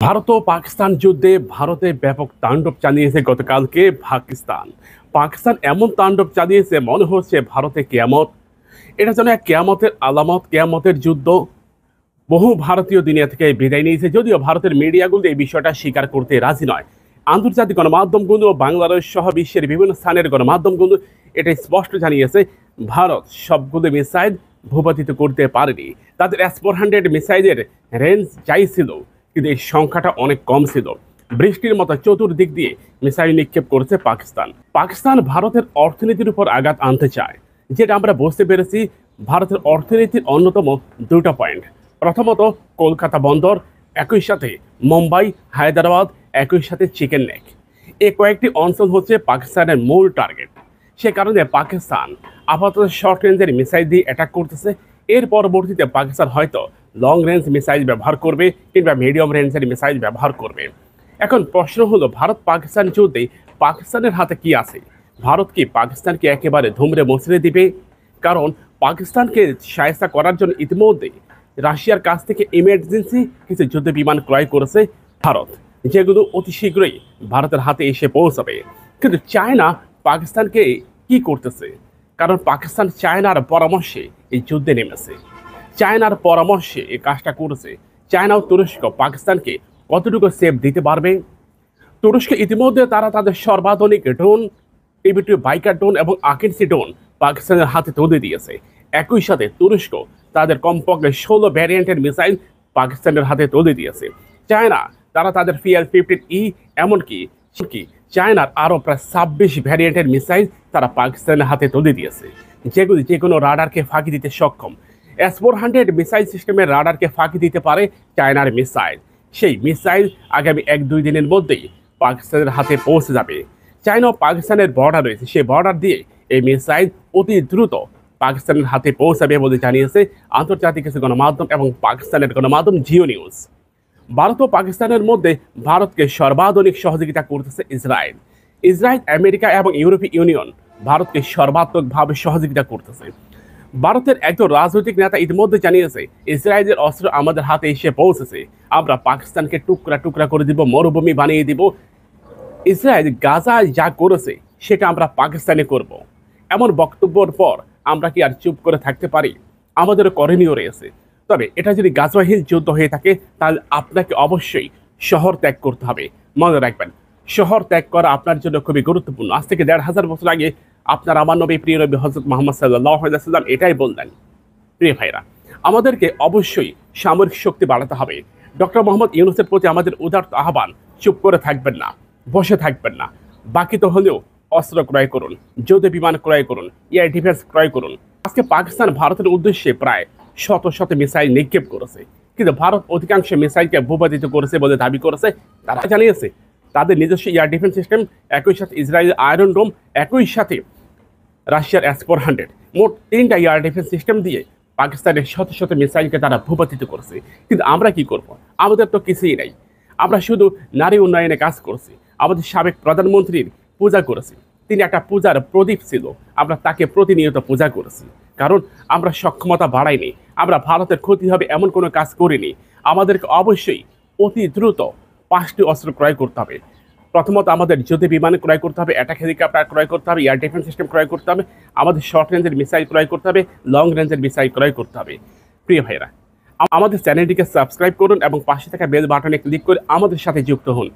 ভারত ও পাকিস্তান যুদ্ধে ভারতে ব্যাপক তাণ্ডব চালিয়েছে গতকালকে পাকিস্তান। পাকিস্তান এমন তাণ্ডব চালিয়েছে মনে হচ্ছে ভারতে কেয়ামত। এটা যেন এক কেয়ামতের আলামত, কেয়ামতের যুদ্ধ। বহু ভারতীয় দুনিয়া থেকে বিদায় নিয়েছে, যদিও ভারতের মিডিয়াগুলো এই বিষয়টা স্বীকার করতে রাজি নয়। আন্তর্জাতিক গণমাধ্যমগুলো, বাংলাদেশ সহ বিশ্বের বিভিন্ন স্থানের গণমাধ্যমগুলো এটা স্পষ্ট জানিয়েছে ভারত সবগুলো মিসাইল ভূপাতিত করতে পারেনি। তাদের S-400 মিসাইলের রেঞ্জ যাই ছিল, কিন্তু এই সংখ্যাটা অনেক কম ছিল। বৃষ্টির মতো চতুর্দিক দিয়ে মিসাইল নিক্ষেপ করেছে পাকিস্তান। পাকিস্তান ভারতের অর্থনীতির উপর আঘাত আনতে চায়, যেটা আমরা বুঝতে পেরেছি। ভারতের অর্থনীতির অন্যতম দুটো পয়েন্ট, প্রথমত কলকাতা বন্দর, একই সাথে মুম্বাই, হায়দ্রাবাদ, একই সাথে চিকেন নেক। এই কয়েকটি অঞ্চল হচ্ছে পাকিস্তানের মূল টার্গেট। সে কারণে পাকিস্তান আপাতত শর্ট রেঞ্জের মিসাইল দিয়ে অ্যাটাক করতেছে। এর পরবর্তীতে পাকিস্তান হয়তো লং রেঞ্জ মিসাইল ব্যবহার করবে কিংবা মিডিয়াম রেঞ্জের মিসাইল ব্যবহার করবে। এখন প্রশ্ন হলো, ভারত পাকিস্তান যুদ্ধে পাকিস্তানের হাতে কি আছে? ভারত কি পাকিস্তানকে একেবারে ধুমড়ে মুচড়ে দিবে? কারণ পাকিস্তানকে সহায়তা করার জন্য ইতিমধ্যে রাশিয়ার কাছ থেকে ইমার্জেন্সি কিছু যুদ্ধ বিমান ক্রয় করেছে ভারত, যেগুলো অতি শীঘ্রই ভারতের হাতে এসে পৌঁছাবে। কিন্তু চায়না পাকিস্তানকে কি করতেছে? কারণ পাকিস্তান চায়নার পরামর্শে এই যুদ্ধে নেমেছে, চায়নার পরামর্শে এই কাজটা করেছে। চায়না ও তুরস্ক পাকিস্তানকে কতটুকু সেফ দিতে পারবে? তুরস্ক ইতিমধ্যে তারা তাদের সর্বাধুনিক ড্রোন, টিবিটি বাইকার ড্রোন এবং আকিন্সি ড্রোন পাকিস্তানের হাতে তুলে দিয়েছে। একই সাথে তুরস্ক তাদের কমপক্ষে 16 ভ্যারিয়েন্টের মিসাইল পাকিস্তানের হাতে তুলে দিয়েছে। চায়না তারা তাদের PL-15E, এমনকি চায়নার আরও প্রায় 26 ভ্যারিয়েন্টের মিসাইল তারা পাকিস্তানের হাতে তুলে দিয়েছে, যেগুলি যে কোনো রাডারকে ফাঁকি দিতে সক্ষম। S-400 মিসাইল সিস্টেমের রাডারকে ফাঁকি দিতে পারে চায়নার মিসাইল। সেই মিসাইল আগামী 1-2 দিনের মধ্যেই পাকিস্তানের হাতে পৌঁছে যাবে। চায়না ও পাকিস্তানের বর্ডার রয়েছে, সেই বর্ডার দিয়ে এই মিসাইল অতি দ্রুত পাকিস্তানের হাতে পৌঁছাবে বলে জানিয়েছে আন্তর্জাতিক কিছু গণমাধ্যম এবং পাকিস্তানের গণমাধ্যম জিও নিউজ। ভারত ও পাকিস্তানের মধ্যে ভারতকে সর্বাধুনিক সহযোগিতা করতেছে ইসরায়েল। ইসরায়েল, আমেরিকা এবং ইউরোপীয় ইউনিয়ন ভারতকে সর্বাত্মকভাবে সহযোগিতা করতেছে। ভারতের একজন রাজনৈতিক নেতা ইতিমধ্যে জানিয়েছে, ইসরায়েলের অস্ত্র আমাদের হাতে এসে পৌঁছেছে, আমরা পাকিস্তানকে টুকরা টুকরা করে দিব, মরুভূমি বানিয়ে দিব। ইসরায়েল গাজায় যা করেছে সেটা আমরা পাকিস্তানে করব। এমন বক্তব্যের পর আমরা কি আর চুপ করে থাকতে পারি? আমাদেরও করণীয় রয়েছে। তবে এটা যদি গাজাহীন যুদ্ধ হয়ে থাকে, তাহলে আপনাকে অবশ্যই শহর ত্যাগ করতে হবে। মনে রাখবেন, শহর ত্যাগ করা আপনার জন্য খুবই গুরুত্বপূর্ণ। আজ থেকে 1500 বছর আগে আপনার আমার নবী, প্রিয় নবী হযরত মুহাম্মদ সাল্লাল্লাহু আলাইহি ওয়াসাল্লাম এটাই বললেন। প্রিয় ভাইরা, আমাদেরকে অবশ্যই সামরিক শক্তি বাড়াতে হবে। ডক্টর মোহাম্মদ ইউনূসের প্রতি আমাদের উদারত আহ্বান, চুপ করে থাকবেন না, বসে থাকবেন না। বাকি তো হলেও অস্ত্র ক্রয় করুন, যুদ্ধ বিমান ক্রয় করুন, এয়ার ডিফেন্স ক্রয় করুন। আজকে পাকিস্তান ভারতের উদ্দেশ্যে প্রায় শত শত মিসাইল নিক্ষেপ করেছে, কিন্তু ভারত অধিকাংশ মিসাইলকে ভূপাতিত করেছে বলে দাবি করেছে। তারা জানিয়েছে তাদের নিজস্ব এয়ার ডিফেন্স সিস্টেম, একই সাথে ইসরায়েলের আয়রন ডোম, একই সাথে রাশিয়ার S-400, মোট 3টা এয়ার ডিফেন্স সিস্টেম দিয়ে পাকিস্তানের শত শত মিসাইলকে তারা ভূপাতিত করছে। কিন্তু আমরা কি করব? আমাদের তো কিছুই নাই। আমরা শুধু নারী উন্নয়নে কাজ করছি। আমাদের সাবেক প্রধানমন্ত্রীর পূজা করেছি, তিনি একটা পূজার প্রদীপ ছিল, আমরা তাকে প্রতিনিয়ত পূজা করেছি। কারণ আমরা সক্ষমতা বাড়াইনি, আমরা ভারতের ক্ষতি হবে এমন কোনো কাজ করিনি। আমাদেরকে অবশ্যই অতি দ্রুত 5টি অস্ত্র ক্রয় করতে হবে। প্রথমত আমাদের যুদ্ধ বিমান ক্রয় করতে হবে, অ্যাটাক হেলিকপ্টার ক্রয় করতে হবে, এয়ার ডিফেন্স সিস্টেম ক্রয় করতে হবে, আমাদের শর্ট রেঞ্জের মিসাইল ক্রয় করতে হবে, লং রেঞ্জের মিসাইল ক্রয় করতে হবে। প্রিয় ভাইরা, আমাদের চ্যানেলটিকে সাবস্ক্রাইব করুন এবং পাশে থাকা বেল বাটনে ক্লিক করে আমাদের সাথে যুক্ত হন।